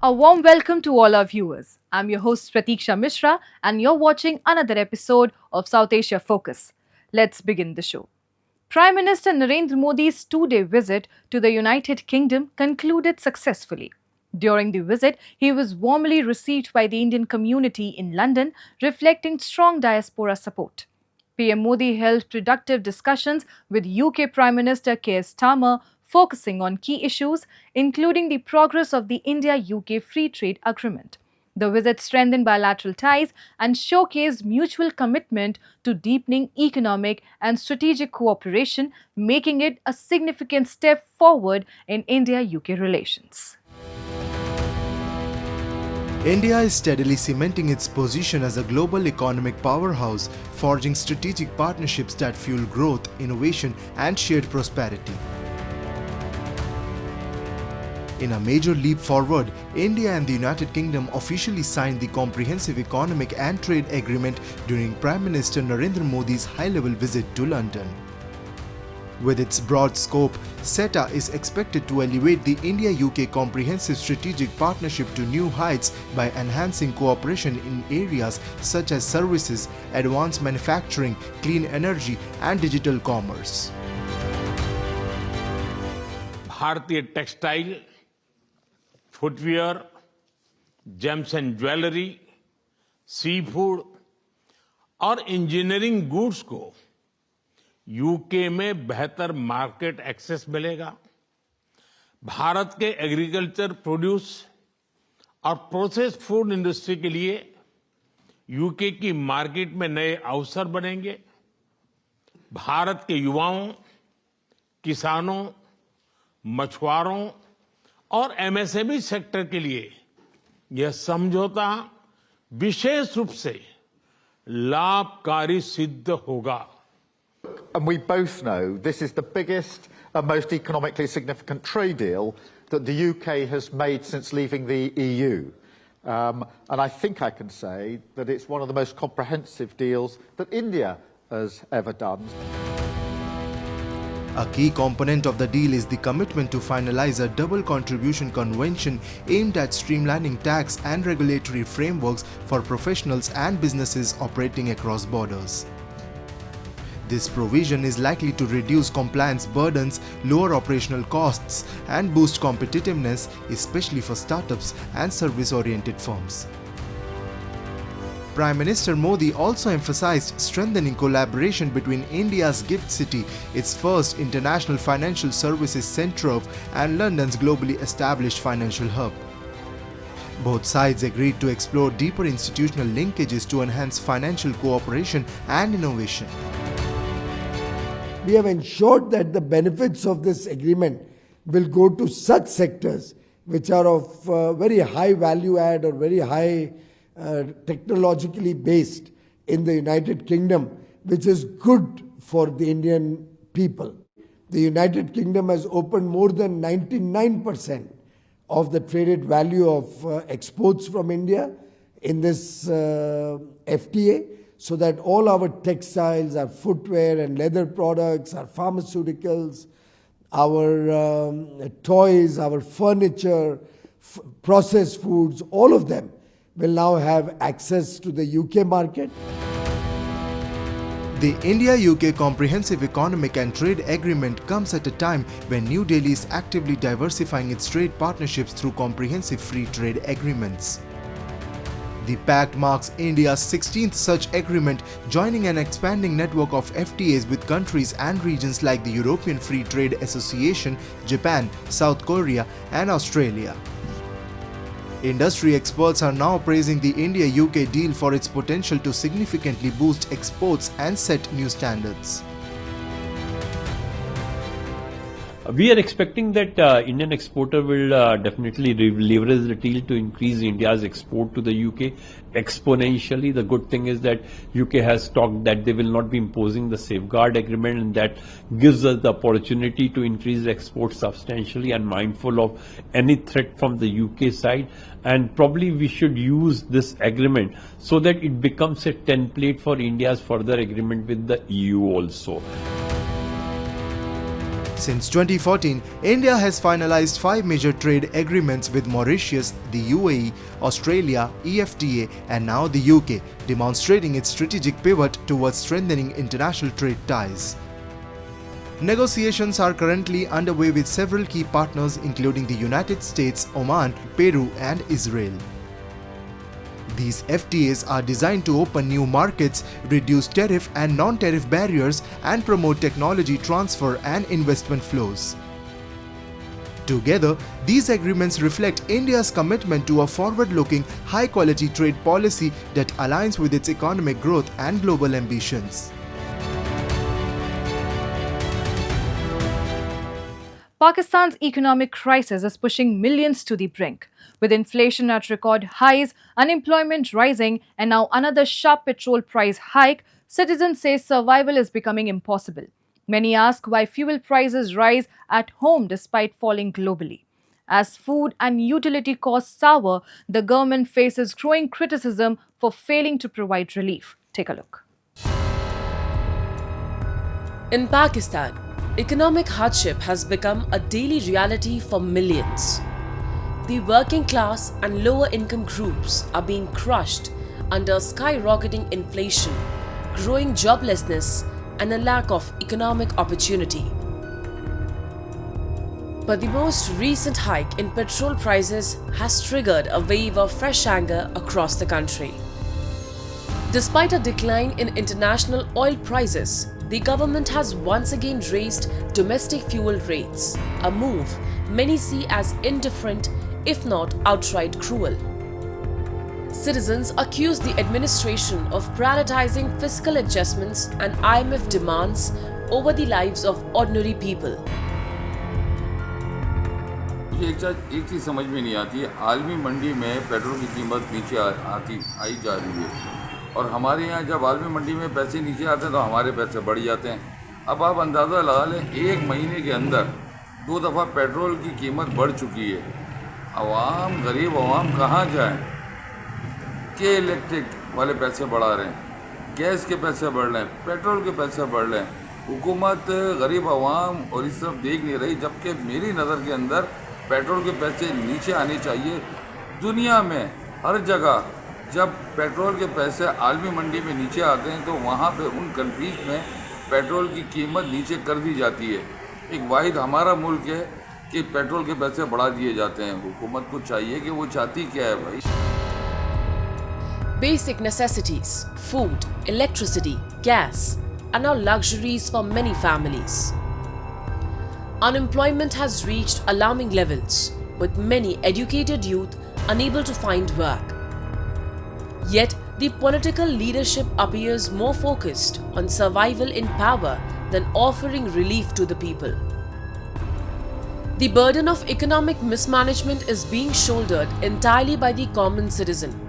A warm welcome to all our viewers. I'm your host Pratiksha Mishra and you're watching another episode of South Asia Focus. Let's begin the show. Prime Minister Narendra Modi's two-day visit to the United Kingdom concluded successfully. During the visit, he was warmly received by the Indian community in London, reflecting strong diaspora support. PM Modi held productive discussions with UK Prime Minister Keir Starmer, focusing on key issues, including the progress of the India-UK Free Trade Agreement. The visit strengthened bilateral ties and showcased mutual commitment to deepening economic and strategic cooperation, making it a significant step forward in India-UK relations. India is steadily cementing its position as a global economic powerhouse, forging strategic partnerships that fuel growth, innovation, and shared prosperity. In a major leap forward, India and the United Kingdom officially signed the Comprehensive Economic and Trade Agreement during Prime Minister Narendra Modi's high-level visit to London. With its broad scope, CETA is expected to elevate the India-UK Comprehensive Strategic Partnership to new heights by enhancing cooperation in areas such as services, advanced manufacturing, clean energy, and digital commerce. भारतीय textile, footwear, gems and jewellery, seafood और engineering goods को UK में बेहतर market access मिलेगा। भारत के agriculture produce और processed food industry के लिए यूके की मार्केट में नए अवसर बनेंगे। भारत के युवाओं, किसानों, मछुआरों और एमएसएमई सेक्टर के लिए यह समझौता विशेष रूप से लाभकारी सिद्ध होगा। And we both know this is the biggest and most economically significant trade deal that the UK has made since leaving the EU. And I think I can say that it's one of the most comprehensive deals that India has ever done. A key component of the deal is the commitment to finalize a double contribution convention aimed at streamlining tax and regulatory frameworks for professionals and businesses operating across borders. This provision is likely to reduce compliance burdens, lower operational costs, and boost competitiveness, especially for startups and service-oriented firms. Prime Minister Modi also emphasized strengthening collaboration between India's GIFT City, its first international financial services centre, and London's globally established financial hub. Both sides agreed to explore deeper institutional linkages to enhance financial cooperation and innovation. We have ensured that the benefits of this agreement will go to such sectors which are of very high value add or very high technologically based in the United Kingdom, which is good for the Indian people. The United Kingdom has opened more than 99% of the traded value of exports from India in this FTA, so that all our textiles, our footwear and leather products, our pharmaceuticals, our toys, our furniture, processed foods, all of them will now have access to the UK market. The India-UK Comprehensive Economic and Trade Agreement comes at a time when New Delhi is actively diversifying its trade partnerships through comprehensive free trade agreements. The pact marks India's 16th such agreement, joining an expanding network of FTAs with countries and regions like the European Free Trade Association, Japan, South Korea, and Australia. Industry experts are now praising the India-UK deal for its potential to significantly boost exports and set new standards. We are expecting that Indian exporter will definitely leverage the deal to increase India's export to the UK exponentially. The good thing is that UK has talked that they will not be imposing the safeguard agreement, and that gives us the opportunity to increase exports substantially, and mindful of any threat from the UK side. And probably we should use this agreement so that it becomes a template for India's further agreement with the EU also. Since 2014, India has finalized 5 major trade agreements with Mauritius, the UAE, Australia, EFTA, and now the UK, demonstrating its strategic pivot towards strengthening international trade ties. Negotiations are currently underway with several key partners including the United States, Oman, Peru, and Israel. These FTAs are designed to open new markets, reduce tariff and non-tariff barriers, and promote technology transfer and investment flows. Together, these agreements reflect India's commitment to a forward-looking, high-quality trade policy that aligns with its economic growth and global ambitions. Pakistan's economic crisis is pushing millions to the brink. With inflation at record highs, unemployment rising, and now another sharp petrol price hike, citizens say survival is becoming impossible. Many ask why fuel prices rise at home despite falling globally. As food and utility costs soar, the government faces growing criticism for failing to provide relief. Take a look. In Pakistan, economic hardship has become a daily reality for millions. The working class and lower income groups are being crushed under skyrocketing inflation, growing joblessness, and a lack of economic opportunity. But the most recent hike in petrol prices has triggered a wave of fresh anger across the country. Despite a decline in international oil prices, the government has once again raised domestic fuel rates, a move many see as indifferent, if not outright cruel. Citizens accuse the administration of prioritizing fiscal adjustments and IMF demands over the lives of ordinary people. एक चीज़ समझ में नहीं आती है, आलमी मंडी में petrol की कीमत नीचे आई जा रही है और हमारे यहाँ जब आलमी मंडी में पैसे नीचे आते हैं तो हमारे पैसे बढ़ जाते हैं। अब आप अंदाज़ा लगा लें, एक महीने के अंदर 2 दफ़ा पेट्रोल की कीमत बढ़ चुकी है। आवाम, गरीब आवाम कहाँ जाएं? के इलेक्ट्रिक वाले पैसे बढ़ा रहे हैं, गैस के पैसे बढ़ रहे हैं, पेट्रोल के पैसे बढ़ रहे हैं। हुकूमत गरीब आवाम और इस तरफ देख नहीं रही, जबकि मेरी नज़र के अंदर पेट्रोल के पैसे नीचे आने चाहिए। दुनिया में हर जगह जब पेट्रोल के पैसे आलमी मंडी में नीचे आते हैं तो वहाँ पे उन कंट्रीज़ में पेट्रोल की कीमत नीचे कर दी जाती है। एक वाहिद हमारा मुल्क है कि पेट्रोल के पैसे बढ़ा दिए जाते हैं। हुकूमत को चाहिए कि वो चाहती क्या है भाई। Basic necessities, food, electricity, gas are now luxuries for many families. Unemployment has reached alarming levels, with many educated youth unable to find work. Yet, the political leadership appears more focused on survival in power than offering relief to the people. The burden of economic mismanagement is being shouldered entirely by the common citizen.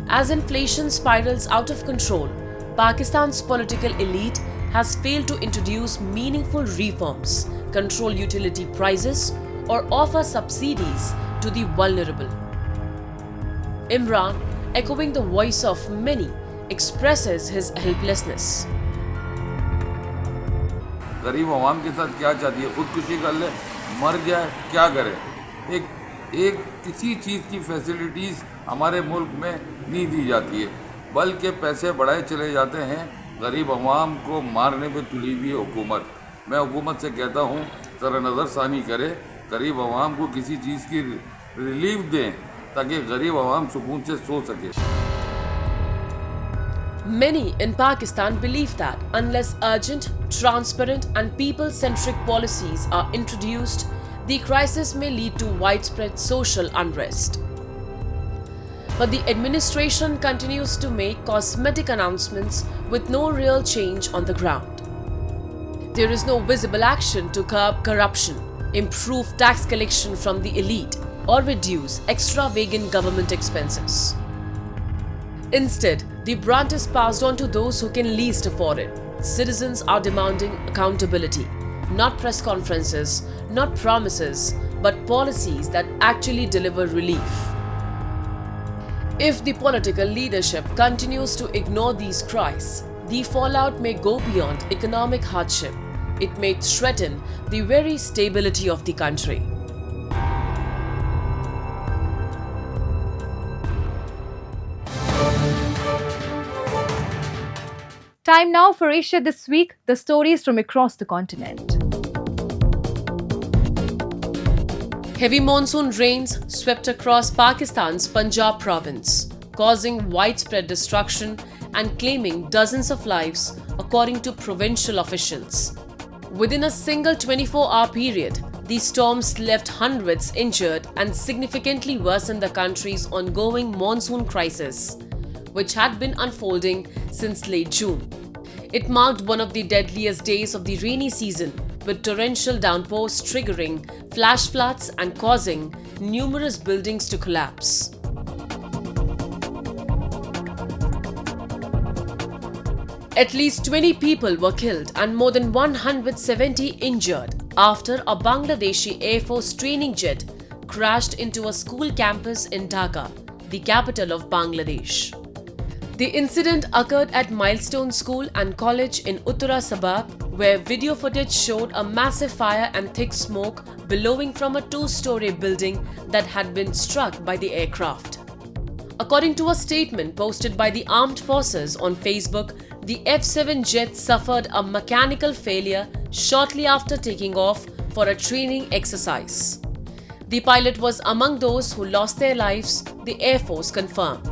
As inflation spirals out of control, Pakistan's political elite has failed to introduce meaningful reforms, control utility prices, or offer subsidies to the vulnerable. Imran, echoing the voice of many, expresses his helplessness. गरीब आवाम के साथ क्या चाहती है? खुदकुशी कर ले, मर जाए, क्या करे? एक किसी चीज़ की फैसिलिटीज़ हमारे मुल्क में नहीं दी जाती है, बल्कि पैसे बढ़ाए चले जाते हैं। गरीब आवाम को मारने पे तुली हुई है हुकूमत। मैं हुकूमत से कहता हूँ ज़रा नज़रसानी करे, गरीब आवाम को किसी चीज़ की रिलीफ दें ताकि गरीब आवाम सुकून से सो सके। Many in Pakistan believe that unless urgent, transparent and people-centric policies are introduced, the crisis may lead to widespread social unrest. But the administration continues to make cosmetic announcements with no real change on the ground. There is no visible action to curb corruption, improve tax collection from the elite, or reduce extravagant government expenses. Instead, the brunt is passed on to those who can least afford it. Citizens are demanding accountability, not press conferences, not promises, but policies that actually deliver relief. If the political leadership continues to ignore these cries, the fallout may go beyond economic hardship it may threaten the very stability of the country. Time now for Asia This Week, the stories from across the continent. Heavy monsoon rains swept across Pakistan's Punjab province, causing widespread destruction and claiming dozens of lives, according to provincial officials. Within a single 24-hour period, these storms left hundreds injured and significantly worsened the country's ongoing monsoon crisis, which had been unfolding since late June. It marked one of the deadliest days of the rainy season, with torrential downpours triggering flash floods and causing numerous buildings to collapse. At least 20 people were killed and more than 170 injured after a Bangladeshi Air Force training jet crashed into a school campus in Dhaka, the capital of Bangladesh. The incident occurred at Milestone School and College in Uttara Sabab, where video footage showed a massive fire and thick smoke billowing from a two-story building that had been struck by the aircraft. According to a statement posted by the armed forces on Facebook, the F-7 jet suffered a mechanical failure shortly after taking off for a training exercise. The pilot was among those who lost their lives, the Air Force confirmed.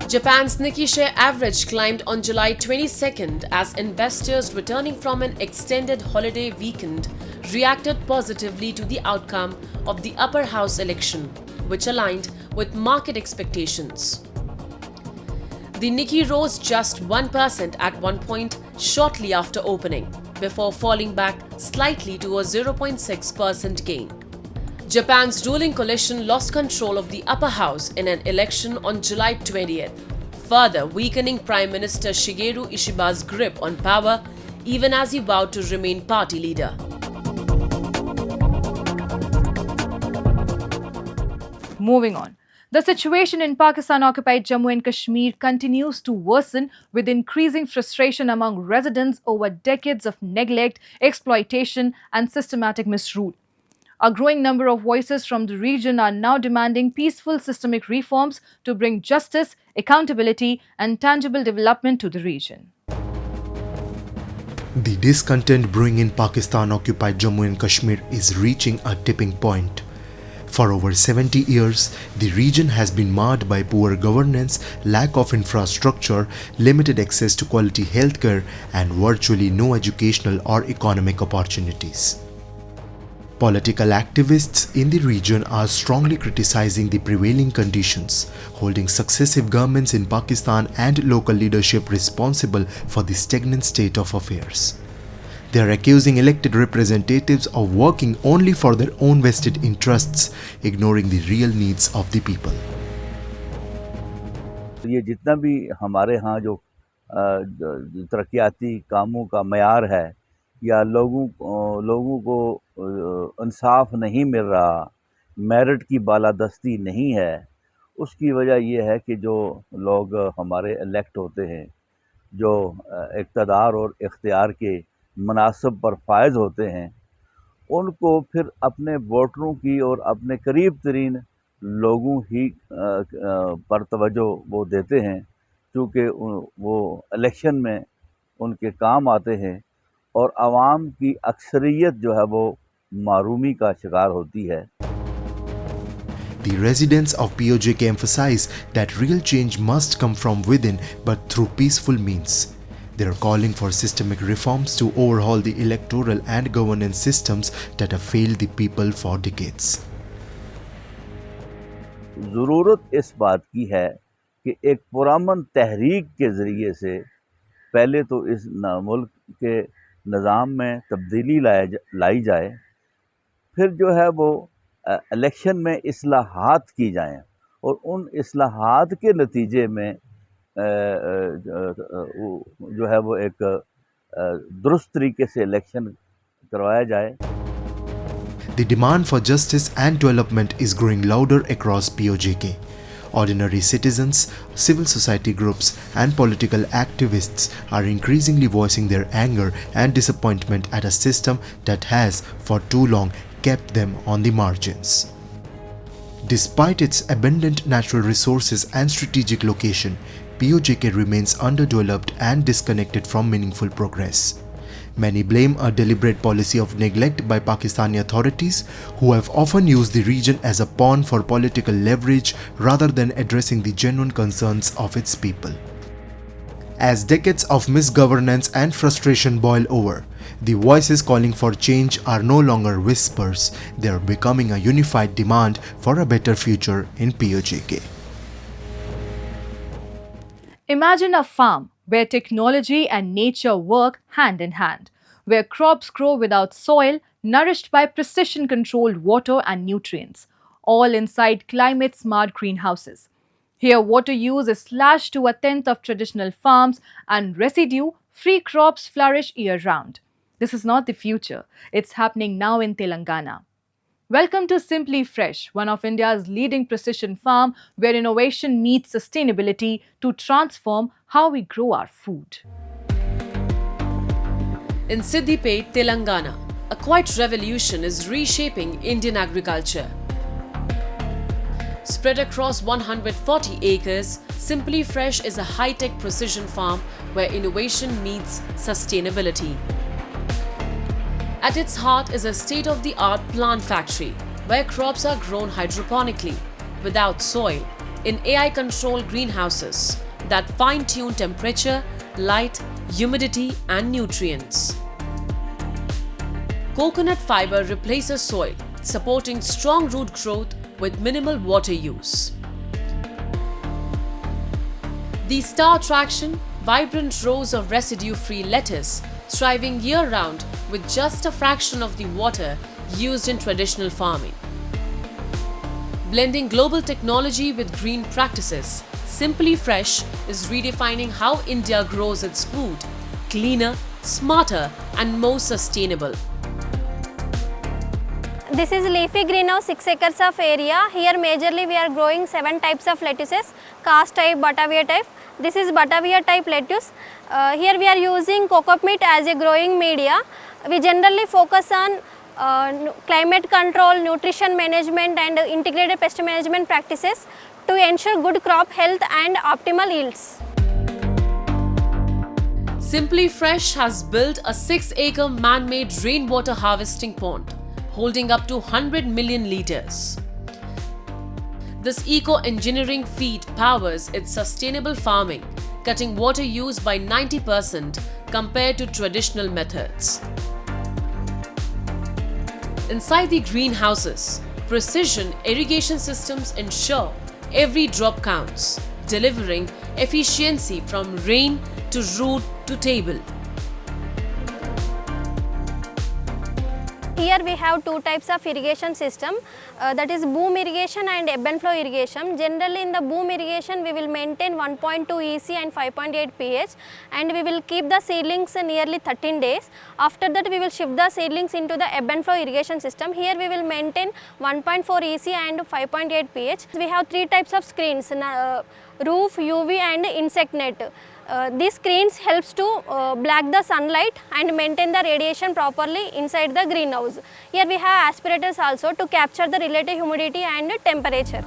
Japan's Nikkei share average climbed on July 22nd as investors returning from an extended holiday weekend reacted positively to the outcome of the upper house election, which aligned with market expectations. The Nikkei rose just 1% at one point shortly after opening, before falling back slightly to a 0.6% gain. Japan's ruling coalition lost control of the upper house in an election on July 20th, further weakening Prime Minister Shigeru Ishiba's grip on power even as he vowed to remain party leader. Moving on. The situation in Pakistan-occupied Jammu and Kashmir continues to worsen with increasing frustration among residents over decades of neglect, exploitation and systematic misrule. A growing number of voices from the region are now demanding peaceful systemic reforms to bring justice, accountability and tangible development to the region. The discontent brewing in Pakistan-occupied Jammu and Kashmir is reaching a tipping point. For over 70 years, the region has been marred by poor governance, lack of infrastructure, limited access to quality healthcare, and virtually no educational or economic opportunities. Political activists in the region are strongly criticizing the prevailing conditions, holding successive governments in Pakistan and local leadership responsible for the stagnant state of affairs. They are accusing elected representatives of working only for their own vested interests, ignoring the real needs of the people. ये जितना भी हमारे यहाँ जो तरक्याती कामों का मयार है या लोगों को इंसाफ नहीं मिल रहा, मेरिट की बालादस्ती नहीं है, उसकी वजह ये है कि जो लोग हमारे इलेक्ट होते हैं, जो इक़्तिदार और इख्तियार के मनासब पर फायज होते हैं, उनको फिर अपने वोटरों की और अपने करीब तरीन लोगों ही पर तवज्जो वो देते हैं, क्योंकि वो इलेक्शन में उनके काम आते हैं और आवाम की अक्सरियत जो है वो मारूमी का शिकार होती है. The residents of POJK emphasize that real change must come from within but through peaceful means. They are calling for systemic reforms to overhaul the electoral and governance systems that have failed the people for decades. ज़रूरत इस बात की है कि एक पुरअमन तहरीक के ज़रिए से पहले तो इस मुल्क के निज़ाम में तब्दीली लाई जाए, फिर जो है वो इलेक्शन में इस्लाहात की जाएं और उन इस्लाहात के नतीजे में जो है वो एक दुरुस्त तरीके से इलेक्शन करवाया जाए. The demand for justice and development is growing louder across POJK. Ordinary citizens, civil society groups, and political activists are increasingly voicing their anger and disappointment at a system that has, for too long, kept them on the margins. Despite its abundant natural resources and strategic location, POJK remains underdeveloped and disconnected from meaningful progress. Many blame a deliberate policy of neglect by Pakistani authorities, who have often used the region as a pawn for political leverage rather than addressing the genuine concerns of its people. As decades of misgovernance and frustration boil over, the voices calling for change are no longer whispers, they are becoming a unified demand for a better future in POJK. Imagine a farm where technology and nature work hand in hand, where crops grow without soil, nourished by precision-controlled water and nutrients, all inside climate-smart greenhouses. Here, water use is slashed to a tenth of traditional farms and residue-free crops flourish year-round. This is not the future, it's happening now in Telangana. Welcome to Simply Fresh, one of India's leading precision farm where innovation meets sustainability to transform how we grow our food. In Siddipet, Telangana, a quiet revolution is reshaping Indian agriculture. Spread across 140 acres, Simply Fresh is a high-tech precision farm where innovation meets sustainability. At its heart is a state-of-the-art plant factory, where crops are grown hydroponically, without soil, in AI-controlled greenhouses that fine-tune temperature, light, humidity and nutrients. Coconut fiber replaces soil, supporting strong root growth with minimal water use. The star attraction, vibrant rows of residue-free lettuce, thriving year-round with just a fraction of the water used in traditional farming. Blending global technology with green practices, Simply Fresh is redefining how India grows its food, cleaner, smarter and more sustainable. This is leafy greenhouse, 6 acres of area. Here majorly we are growing 7 types of lettuces, cast type, Batavia type. This is Batavia type lettuce. Here we are using coconut meat as a growing media. We generally focus on climate control, nutrition management and integrated pest management practices to ensure good crop health and optimal yields. Simply Fresh has built a 6-acre man-made rainwater harvesting pond, holding up to 100 million litres. This eco-engineering feat powers its sustainable farming, cutting water use by 90% compared to traditional methods. Inside the greenhouses, precision irrigation systems ensure every drop counts, delivering efficiency from rain to root to table. Here we have 2 types of irrigation system, that is boom irrigation and ebb and flow irrigation. Generally in the boom irrigation we will maintain 1.2 EC and 5.8 pH and we will keep the seedlings nearly 13 days. After that we will shift the seedlings into the ebb and flow irrigation system. Here we will maintain 1.4 EC and 5.8 pH. We have 3 types of screens, roof, UV and insect net. These screens helps to block the sunlight and maintain the radiation properly inside the greenhouse. Here we have aspirators also to capture the relative humidity and temperature.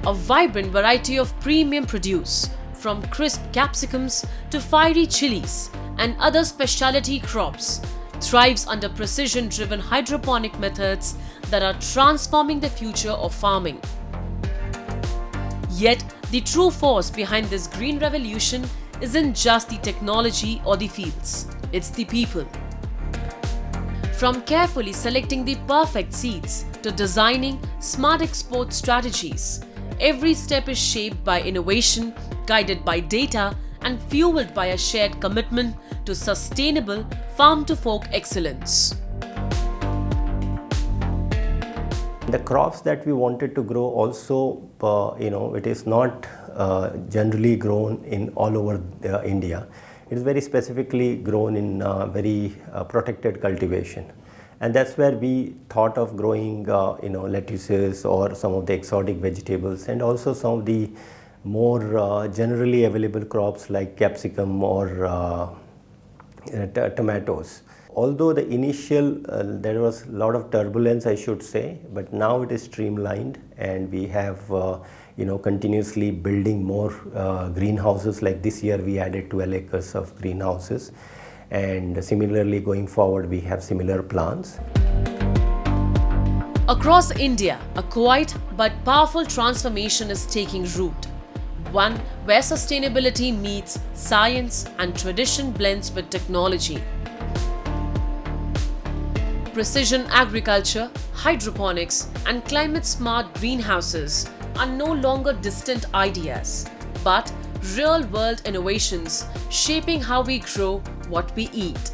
A vibrant variety of premium produce, from crisp capsicums to fiery chilies and other specialty crops, thrives under precision-driven hydroponic methods that are transforming the future of farming. Yet, the true force behind this green revolution isn't just the technology or the fields, it's the people. From carefully selecting the perfect seeds to designing smart export strategies, every step is shaped by innovation, guided by data, and fueled by a shared commitment to sustainable farm-to-fork excellence. The crops that we wanted to grow also, it is not generally grown in all over India. It is very specifically grown in very protected cultivation. And that's where we thought of growing, lettuces or some of the exotic vegetables, and also some of the more generally available crops like capsicum or tomatoes. Although the initial, there was a lot of turbulence, I should say, but now it is streamlined, and we have, continuously building more greenhouses. Like this year, we added 12 acres of greenhouses, and similarly going forward, we have similar plans. Across India, a quiet but powerful transformation is taking root. One where sustainability meets science and tradition blends with technology. Precision agriculture, hydroponics, and climate-smart greenhouses are no longer distant ideas, but real-world innovations shaping how we grow what we eat.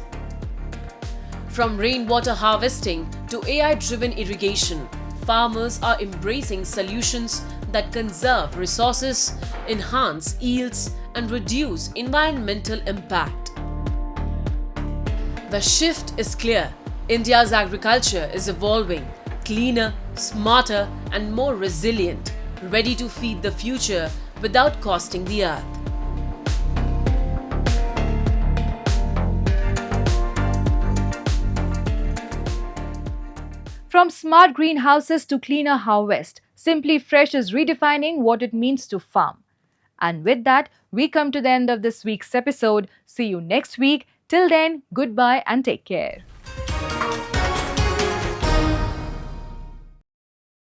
From rainwater harvesting to AI-driven irrigation, farmers are embracing solutions that conserve resources, enhance yields, and reduce environmental impact. The shift is clear. India's agriculture is evolving, cleaner, smarter, and more resilient, ready to feed the future without costing the earth. From smart greenhouses to cleaner harvest, Simply Fresh is redefining what it means to farm. And with that, we come to the end of this week's episode. See you next week. Till then, goodbye and take care.